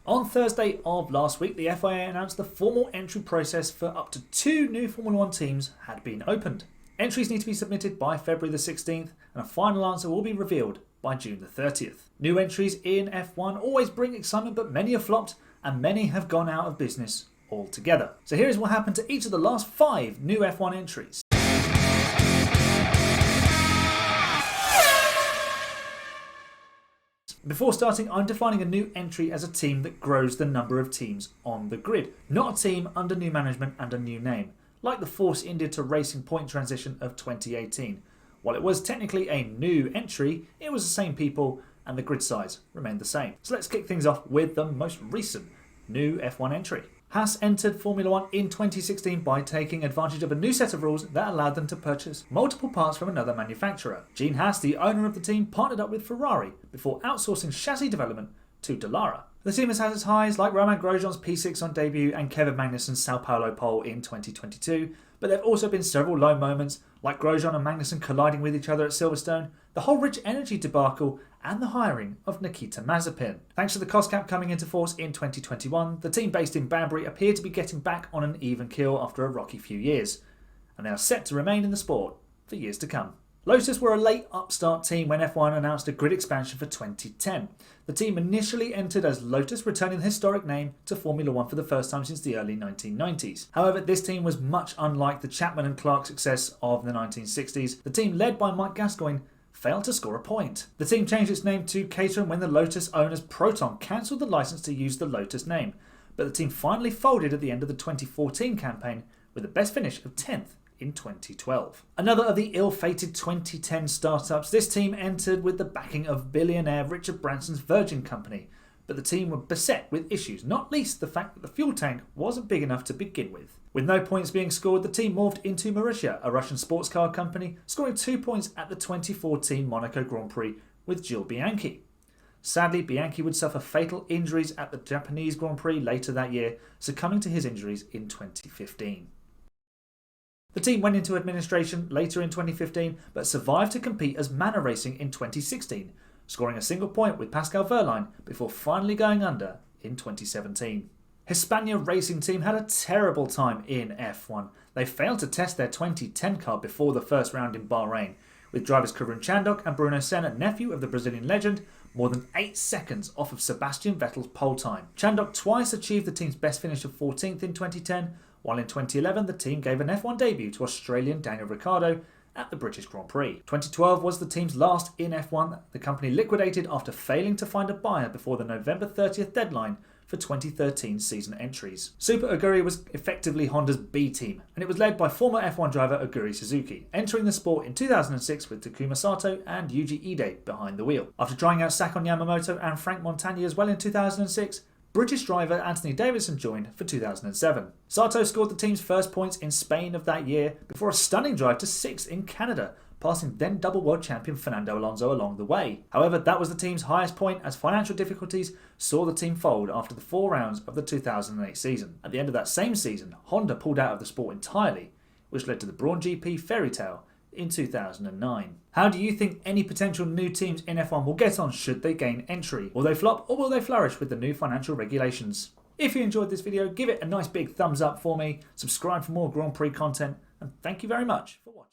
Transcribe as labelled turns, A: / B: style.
A: On Thursday of last week, the FIA announced the formal entry process for up to 2 new Formula One teams had been opened. Entries need to be submitted by February the 16th, and a final answer will be revealed by June the 30th. New entries in F1 always bring excitement, but many have flopped and many have gone out of business altogether. So here is what happened to each of the last 5 new F1 entries. Before starting, I'm defining a new entry as a team that grows the number of teams on the grid, not a team under new management and a new name, like the Force India to Racing Point transition of 2018. While it was technically a new entry, it was the same people and the grid size remained the same. So let's kick things off with the most recent new F1 entry. Haas entered Formula One in 2016 by taking advantage of a new set of rules that allowed them to purchase multiple parts from another manufacturer. Gene Haas, the owner of the team, partnered up with Ferrari before outsourcing chassis development to Dallara. The team has had its highs like Romain Grosjean's P6 on debut and Kevin Magnussen's Sao Paulo pole in 2022, but there have also been several low moments like Grosjean and Magnussen colliding with each other at Silverstone, the whole Rich Energy debacle, and the hiring of Nikita Mazepin. Thanks to the cost cap coming into force in 2021, the team based in Banbury appeared to be getting back on an even keel after a rocky few years, and they are set to remain in the sport for years to come. Lotus were a late upstart team when F1 announced a grid expansion for 2010. The team initially entered as Lotus, returning the historic name to Formula One for the first time since the early 1990s. However, this team was much unlike the Chapman and Clark success of the 1960s. The team led by Mike Gascoigne failed to score a point. The team changed its name to Caterham when the Lotus owners Proton cancelled the license to use the Lotus name, but the team finally folded at the end of the 2014 campaign with a best finish of 10th in 2012. Another of the ill-fated 2010 startups, this team entered with the backing of billionaire Richard Branson's Virgin Company, but the team were beset with issues, not least the fact that the fuel tank wasn't big enough to begin with. With no points being scored, the team morphed into Marussia, a Russian sports car company, scoring 2 points at the 2014 Monaco Grand Prix with Gil Bianchi. Sadly, Bianchi would suffer fatal injuries at the Japanese Grand Prix later that year, succumbing to his injuries in 2015. The team went into administration later in 2015, but survived to compete as Manor Racing in 2016, scoring a single point with Pascal Wehrlein before finally going under in 2017. Hispania Racing Team had a terrible time in F1. They failed to test their 2010 car before the first round in Bahrain, with drivers Karun Chandhok and Bruno Senna, nephew of the Brazilian legend, more than 8 seconds off of Sebastian Vettel's pole time. Chandhok twice achieved the team's best finish of 14th in 2010, while in 2011 the team gave an F1 debut to Australian Daniel Ricciardo at the British Grand Prix. 2012 was the team's last in F1. The company liquidated after failing to find a buyer before the November 30th deadline for 2013 season entries. Super Aguri was effectively Honda's B team, and it was led by former F1 driver Aguri Suzuki, entering the sport in 2006 with Takuma Sato and Yuji Ide behind the wheel. After trying out Sakon Yamamoto and Frank Montagna as well in 2006, British driver Anthony Davidson joined for 2007. Sato scored the team's first points in Spain of that year before a stunning drive to 6th in Canada, passing then double world champion Fernando Alonso along the way. However, that was the team's highest point as financial difficulties saw the team fold after the 4 rounds of the 2008 season. At the end of that same season, Honda pulled out of the sport entirely, which led to the Brawn GP fairy tale in 2009. How do you think any potential new teams in F1 will get on should they gain entry? Will they flop or will they flourish with the new financial regulations? If you enjoyed this video, give it a nice big thumbs up for me, subscribe for more Grand Prix content, and thank you very much for watching.